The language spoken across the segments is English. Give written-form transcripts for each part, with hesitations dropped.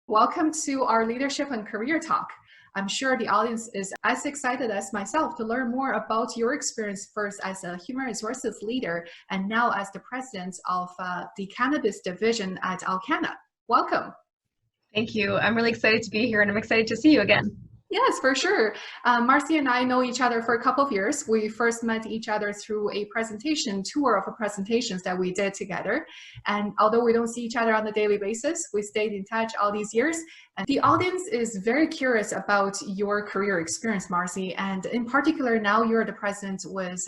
Welcome to our Leadership and Career Talk. I'm sure the audience is as excited as myself to learn more about your experience first as a human resources leader and now as the president of the cannabis division at Alcanna. Welcome. Thank you. I'm really excited to be here and I'm excited to see you again. Yes, for sure. Marcie and I know each other for a couple of years. We first met each other through a presentation, tour of presentations that we did together. And although we don't see each other on a daily basis, we stayed in touch all these years. And the audience is very curious about your career experience, Marcie. And in particular, now you're the president with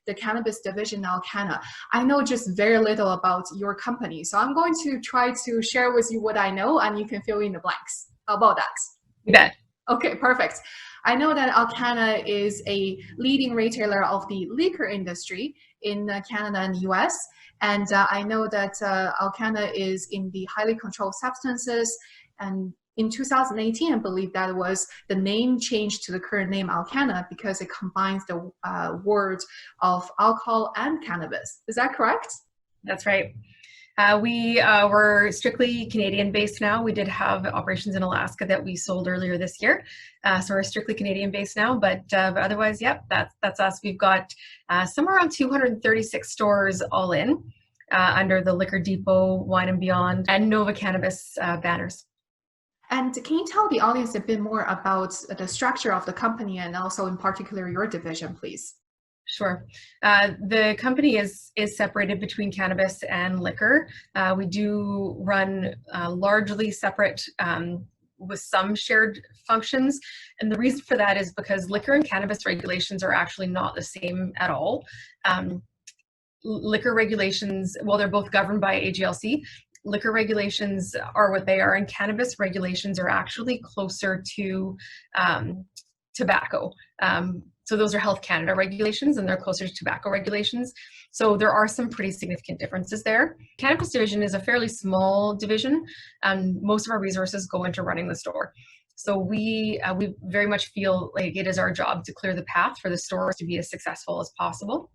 the cannabis division Alcanna. I know just very little about your company. So I'm going to try to share with you what I know and you can fill in the blanks. How about that? You bet. Okay, perfect. I know that Alcanna is a leading retailer of the liquor industry in Canada and the US. And I know that Alcanna is in the highly controlled substances. And in 2018, I believe that was the name change to the current name Alcanna because it combines the words of alcohol and cannabis. Is that correct? That's right. We're strictly Canadian based now. We did have operations in Alaska that we sold earlier this year. So we're strictly Canadian based now, but otherwise, yep, that's us. We've got somewhere around 236 stores all in under the Liquor Depot, Wine and Beyond, and Nova Cannabis banners. And can you tell the audience a bit more about the structure of the company and also in particular your division, please? Sure. The company is separated between cannabis and liquor. We do run largely separate with some shared functions. And the reason for that is because liquor and cannabis regulations are actually not the same at all. Liquor regulations, well, they're both governed by AGLC. Liquor regulations are what they are, and cannabis regulations are actually closer to tobacco. So those are Health Canada regulations and they're closer to tobacco regulations. So there are some pretty significant differences there. Cannabis division is a fairly small division and most of our resources go into running the store. So we very much feel like it is our job to clear the path for the stores to be as successful as possible.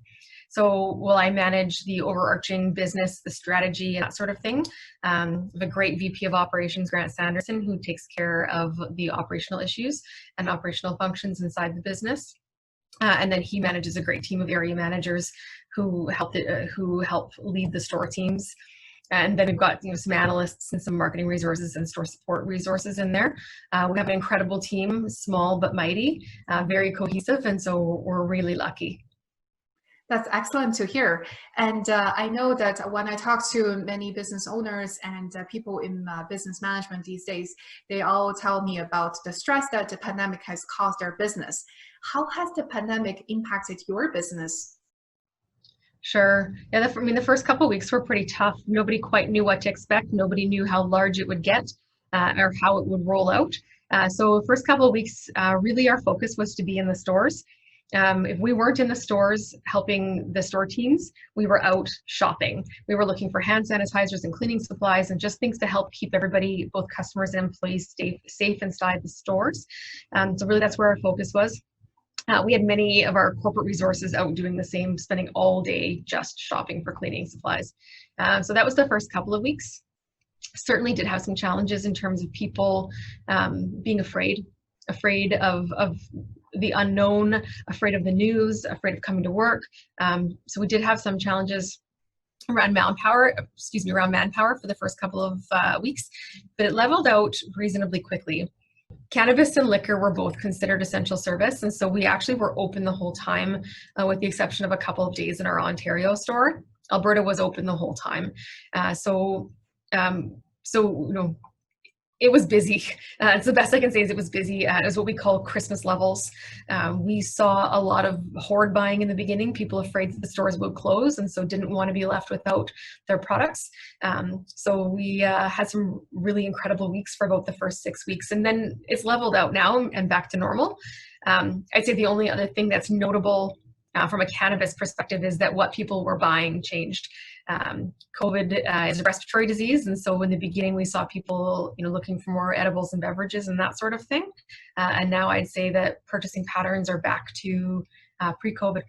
So while I manage the overarching business, the strategy, and that sort of thing, the great VP of Operations, Grant Sanderson, who takes care of the operational issues and operational functions inside the business. And then he manages a great team of area managers who help lead the store teams. And then we've got some analysts and some marketing resources and store support resources in there. We have an incredible team, small but mighty, very cohesive, and so we're really lucky. That's excellent to hear. And I know that when I talk to many business owners and people in business management these days, they all tell me about the stress that the pandemic has caused their business. How has the pandemic impacted your business? Sure. Yeah, the first couple of weeks were pretty tough. Nobody quite knew what to expect. Nobody knew how large it would get or how it would roll out. So the first couple of weeks, really our focus was to be in the stores. If we weren't in the stores helping the store teams, we were out shopping. We were looking for hand sanitizers and cleaning supplies and just things to help keep everybody, both customers and employees, safe inside the stores. So really that's where our focus was. We had many of our corporate resources out doing the same, spending all day just shopping for cleaning supplies. So that was the first couple of weeks. Certainly did have some challenges in terms of people being afraid of the unknown, afraid of the news, afraid of coming to work. So we did have some challenges around manpower for the first couple of weeks, but it leveled out reasonably quickly. Cannabis and liquor were both considered essential service, and so we actually were open the whole time, with the exception of a couple of days in our Ontario store. Alberta was open the whole time. It was busy. It's the best I can say is it was busy. It was what we call Christmas levels. We saw a lot of hoard buying in the beginning, people afraid that the stores would close and so didn't want to be left without their products. So we had some really incredible weeks for about the first 6 weeks, and then it's leveled out now and back to normal. I'd say the only other thing that's notable from a cannabis perspective is that what people were buying changed. COVID is a respiratory disease, and so in the beginning we saw people looking for more edibles and beverages and that sort of thing, and now I'd say that purchasing patterns are back to pre-COVID.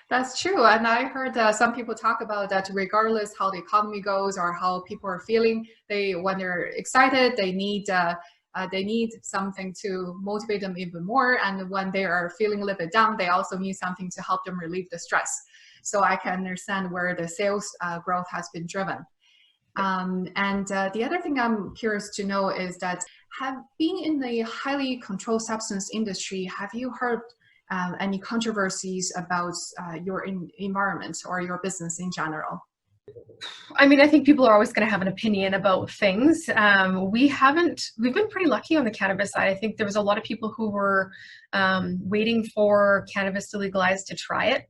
That's true. And I heard some people talk about that regardless how the economy goes or how people are feeling, when they're excited, they need something to motivate them even more. And when they are feeling a little bit down, they also need something to help them relieve the stress. So I can understand where the sales growth has been driven. The other thing I'm curious to know is that being in the highly controlled substance industry, have you heard any controversies about your environment or your business in general? I mean, I think people are always going to have an opinion about things. We've been pretty lucky on the cannabis side. I think there was a lot of people who were waiting for cannabis to legalize to try it.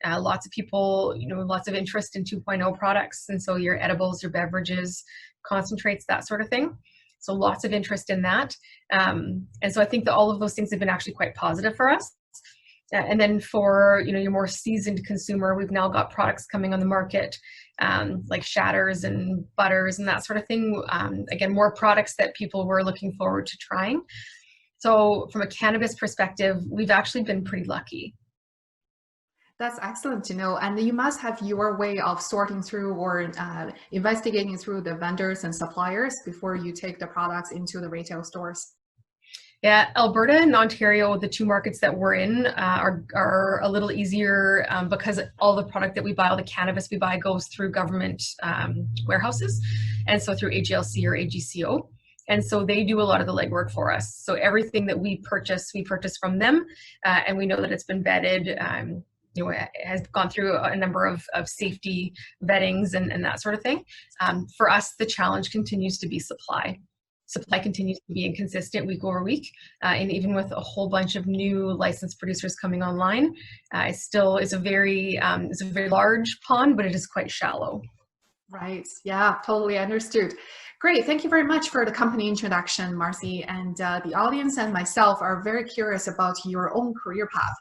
Lots of people, lots of interest in 2.0 products. And so your edibles, your beverages, concentrates, that sort of thing. So lots of interest in that. And so I think that all of those things have been actually quite positive for us. And then for your more seasoned consumer, we've now got products coming on the market like shatters and butters and that sort of thing. Again, more products that people were looking forward to trying. So from a cannabis perspective, we've actually been pretty lucky. That's excellent to know. And you must have your way of sorting through or investigating through the vendors and suppliers before you take the products into the retail stores. Yeah, Alberta and Ontario, the two markets that we're in, are a little easier because all the product that we buy, all the cannabis we buy, goes through government warehouses, and so through AGLC or AGCO. And so they do a lot of the legwork for us. So everything that we purchase from them, and we know that it's been vetted. It has gone through a number of safety vettings and that sort of thing. For us, the challenge continues to be supply. Supply continues to be inconsistent week over week, and even with a whole bunch of new licensed producers coming online, it still is a very large pond, but it is quite shallow. Right. Yeah, totally understood. Great. Thank you very much for the company introduction, Marcie. And the audience and myself are very curious about your own career path.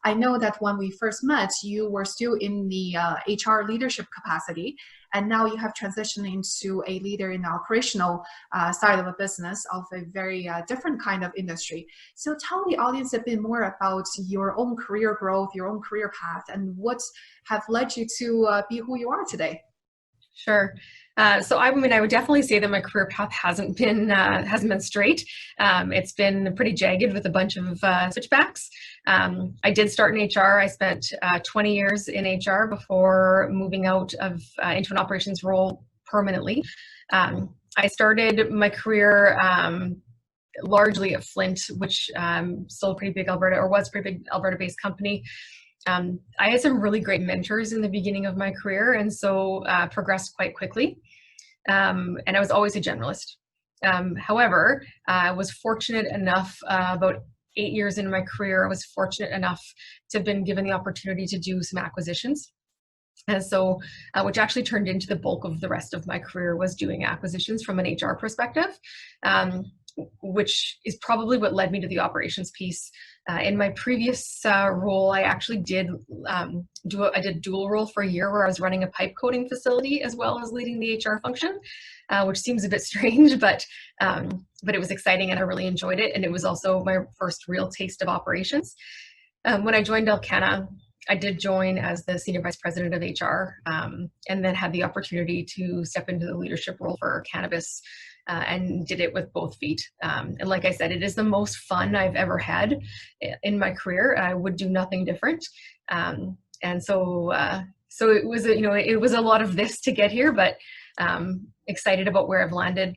I know that when we first met, you were still in the HR leadership capacity, and now you have transitioned into a leader in the operational side of a business of a very different kind of industry. So tell the audience a bit more about your own career growth, your own career path, and what have led you to be who you are today. Sure. So I mean, I would definitely say that my career path hasn't been straight. It's been pretty jagged with a bunch of switchbacks. I did start in HR. I spent 20 years in HR before moving out of into an operations role permanently. I started my career largely at Flint, which still a pretty big Alberta, or was a pretty big Alberta-based company. I had some really great mentors in the beginning of my career, and so progressed quite quickly. And I was always a generalist. However, I was fortunate enough, about 8 years into my career, I was fortunate enough to have been given the opportunity to do some acquisitions. And so, which actually turned into the bulk of the rest of my career, was doing acquisitions from an HR perspective. Which is probably what led me to the operations piece. In my previous role, I actually did I did dual role for a year, where I was running a pipe coating facility as well as leading the HR function, which seems a bit strange, but it was exciting and I really enjoyed it. And it was also my first real taste of operations. When I joined Alcanna, I did join as the Senior Vice President of HR, and then had the opportunity to step into the leadership role for cannabis, and did it with both feet. And like I said, it is the most fun I've ever had in my career. I would do nothing different. And so it was, it was a lot of this to get here, but excited about where I've landed.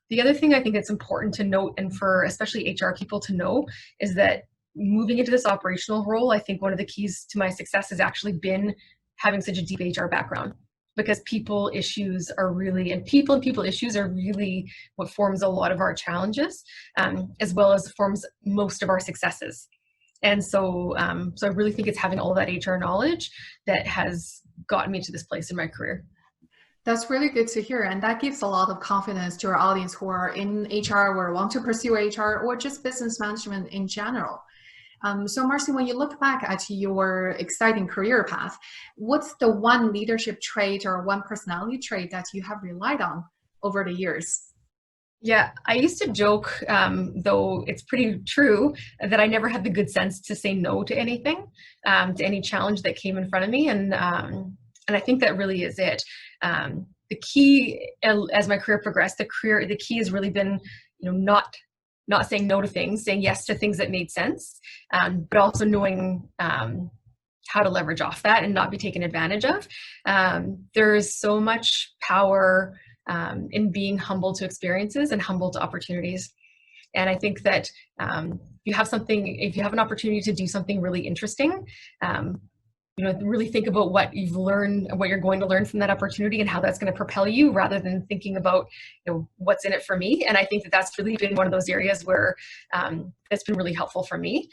The other thing I think that's important to note, and for especially HR people to know, is that moving into this operational role, I think one of the keys to my success has actually been having such a deep HR background, because people issues are really what forms a lot of our challenges, as well as forms most of our successes. And so, I really think it's having all that HR knowledge that has gotten me to this place in my career. That's really good to hear. And that gives a lot of confidence to our audience who are in HR or want to pursue HR or just business management in general. So Marcie, when you look back at your exciting career path, what's the one leadership trait or one personality trait that you have relied on over the years? Yeah, I used to joke, though it's pretty true, that I never had the good sense to say no to anything, to any challenge that came in front of me, and I think that really is it. The key, as my career progressed, the key has really been, not saying no to things, saying yes to things that made sense, but also knowing how to leverage off that and not be taken advantage of. There is so much power in being humble to experiences and humble to opportunities. And I think that if you have an opportunity to do something really interesting, really think about what you've learned, what you're going to learn from that opportunity and how that's going to propel you, rather than thinking about, what's in it for me. And I think that that's really been one of those areas where that's been really helpful for me.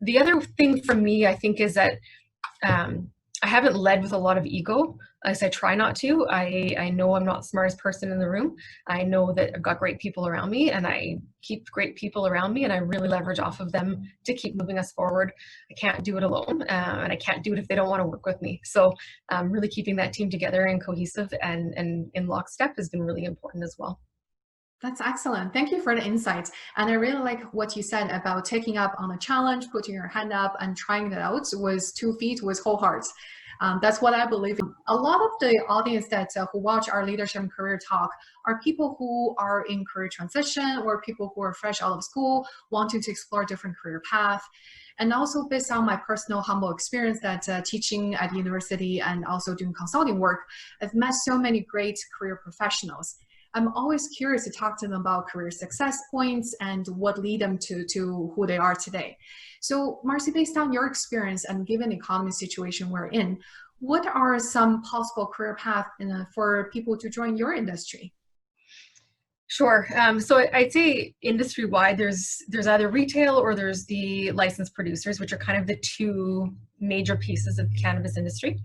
The other thing for me, I think, is that I haven't led with a lot of ego, as I try not to. I know I'm not the smartest person in the room. I know that I've got great people around me, and I keep great people around me, and I really leverage off of them to keep moving us forward. I can't do it alone, and I can't do it if they don't want to work with me. So really keeping that team together and cohesive and in lockstep has been really important as well. That's excellent. Thank you for the insights. And I really like what you said about taking up on a challenge, putting your hand up and trying it out with 2 feet, with whole hearts. That's what I believe in. A lot of the audience that who watch our leadership and career talk are people who are in career transition, or people who are fresh out of school, wanting to explore different career paths. And also, based on my personal humble experience that teaching at university and also doing consulting work, I've met so many great career professionals. I'm always curious to talk to them about career success points and what lead them to who they are today. So Marcie, based on your experience and given the economy situation we're in, what are some possible career paths for people to join your industry? Sure. So I'd say industry-wide, there's either retail or there's the licensed producers, which are kind of the two major pieces of the cannabis industry.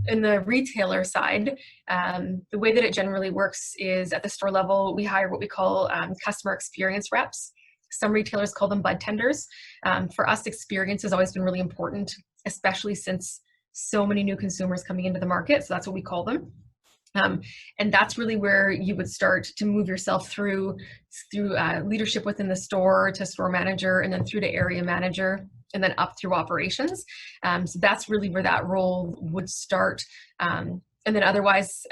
In the retailer side, the way that it generally works is at the store level, we hire what we call customer experience reps. Some retailers call them bud tenders. For us, experience has always been really important, especially since so many new consumers coming into the market. So that's what we call them. And that's really where you would start to move yourself through leadership within the store, to store manager, and then through to area manager, and then up through operations. So that's really where that role would start. And then otherwise,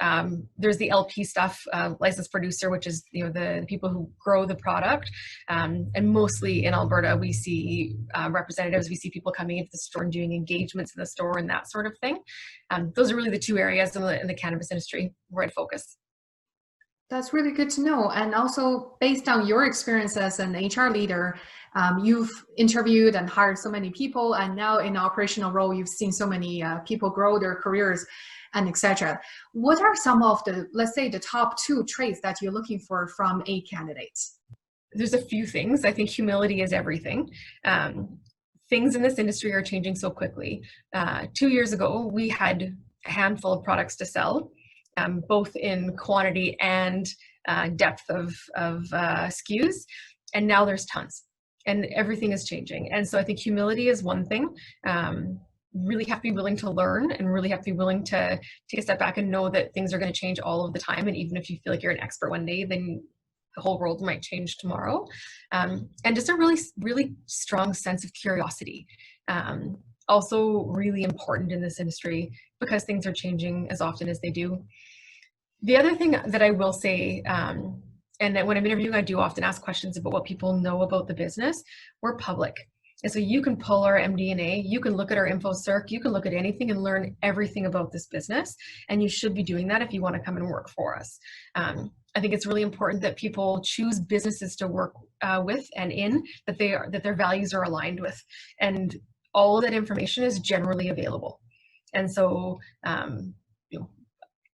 there's the LP stuff, licensed producer, which is the people who grow the product. And mostly in Alberta, we see representatives, we see people coming into the store and doing engagements in the store and that sort of thing. Those are really the two areas in the cannabis industry where I'd focus. That's really good to know. And also, based on your experience as an HR leader, you've interviewed and hired so many people, and now in an operational role, you've seen so many people grow their careers and etc. What are some of the, let's say, the top 2 traits that you're looking for from a candidate? There's a few things. I think humility is everything. Things in this industry are changing so quickly. 2 years ago, we had a handful of products to sell, both in quantity and depth of SKUs, and now there's tons, and everything is changing. And so I think humility is one thing. Really have to be willing to learn, and really have to be willing to take a step back and know that things are going to change all of the time. And even if you feel like you're an expert one day, then the whole world might change tomorrow. And just a really, really strong sense of curiosity. Also really important in this industry, because things are changing as often as they do. The other thing that I will say, and that when I'm interviewing, I do often ask questions about what people know about the business. We're public. And so you can pull our MD&A, you can look at our info circ, you can look at anything and learn everything about this business. And you should be doing that if you want to come and work for us. I think it's really important that people choose businesses to work with and in that their values are aligned with. And all of that information is generally available. And so,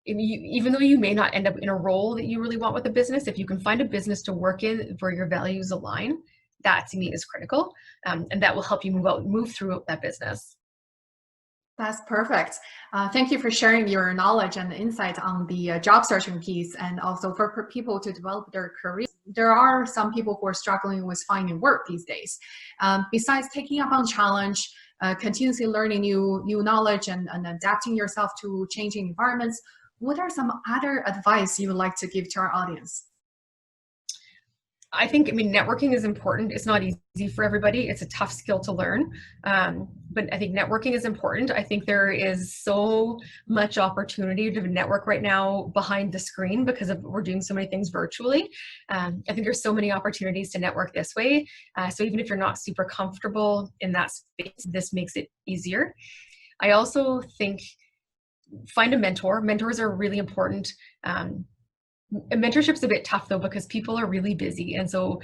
even though you may not end up in a role that you really want with a business, if you can find a business to work in where your values align, that to me is critical, and that will help you move through that business. That's perfect. Thank you for sharing your knowledge and insight on the job searching piece, and also for people to develop their career. There are some people who are struggling with finding work these days. Besides taking up on challenge, continuously learning new knowledge and adapting yourself to changing environments, what are some other advice you would like to give to our audience? I think, networking is important. It's not easy for everybody. It's a tough skill to learn. But I think networking is important. I think there is so much opportunity to network right now behind the screen because we're doing so many things virtually. I think there's so many opportunities to network this way. So even if you're not super comfortable in that space, this makes it easier. I also think find a mentor. Mentors are really important. Mentorship's a bit tough though because people are really busy, and so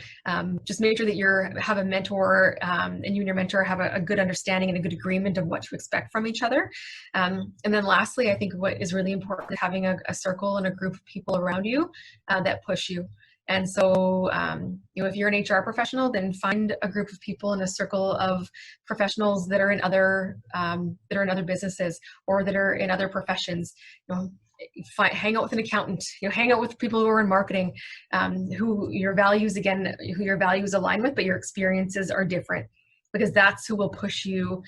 just make sure that you have a mentor and you and your mentor have a good understanding and a good agreement of what to expect from each other. And then lastly, I think what is really important is having a circle and a group of people around you that push you. And so if you're an HR professional, then find a group of people in a circle of professionals that are in other businesses or that are in other professions. Hang out with an accountant, hang out with people who are in marketing, who your values align with, but your experiences are different, because that's who will push you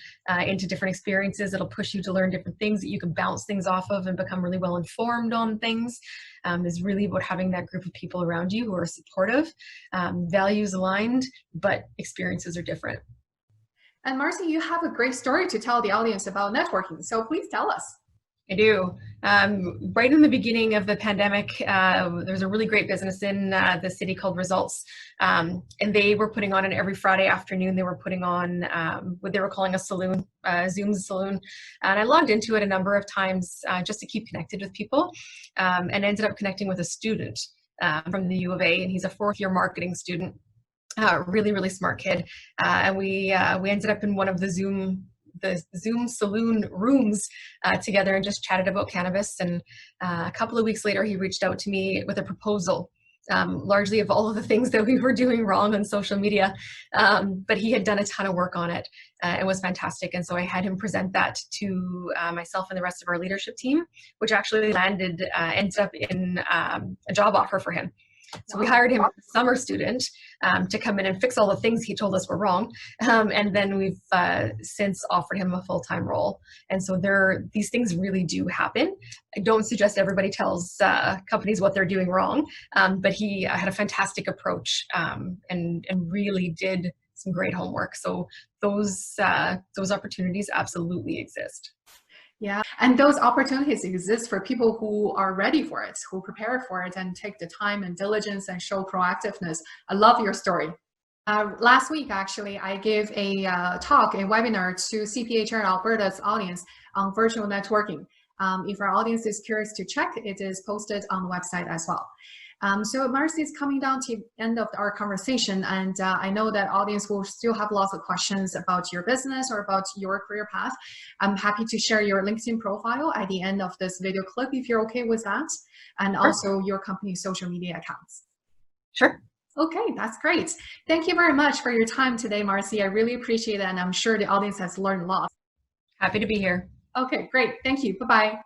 into different experiences. It'll push you to learn different things that you can bounce things off of and become really well informed on things. Is really about having that group of people around you who are supportive, values aligned, but experiences are different. And Marcie, you have a great story to tell the audience about networking, so please tell us. I do. Right in the beginning of the pandemic, there's a really great business in the city called Results, and they were putting on every Friday afternoon. They were putting on what they were calling a saloon, Zoom saloon, and I logged into it a number of times just to keep connected with people, and ended up connecting with a student from the U of A, and he's a fourth-year marketing student. Really, really smart kid, and we ended up in one of the Zoom saloon rooms together and just chatted about cannabis. And a couple of weeks later, he reached out to me with a proposal, largely of all of the things that we were doing wrong on social media. But he had done a ton of work on it. It was fantastic. And so I had him present that to myself and the rest of our leadership team, which actually ended up in a job offer for him. So we hired him as a summer student to come in and fix all the things he told us were wrong. And then we've since offered him a full-time role. And so these things really do happen. I don't suggest everybody tells companies what they're doing wrong, but he had a fantastic approach and really did some great homework. So those opportunities absolutely exist. Yeah, and those opportunities exist for people who are ready for it, who prepare for it and take the time and diligence and show proactiveness. I love your story. Last week, actually, I gave a talk, a webinar to CPHR Alberta's audience on virtual networking. If our audience is curious to check, it is posted on the website as well. So Marcie is coming down to the end of our conversation, and I know that audience will still have lots of questions about your business or about your career path. I'm happy to share your LinkedIn profile at the end of this video clip if you're okay with that, and also your company's social media accounts. Sure. Okay, that's great. Thank you very much for your time today, Marcie. I really appreciate it, and I'm sure the audience has learned a lot. Happy to be here. Okay, great. Thank you. Bye-bye.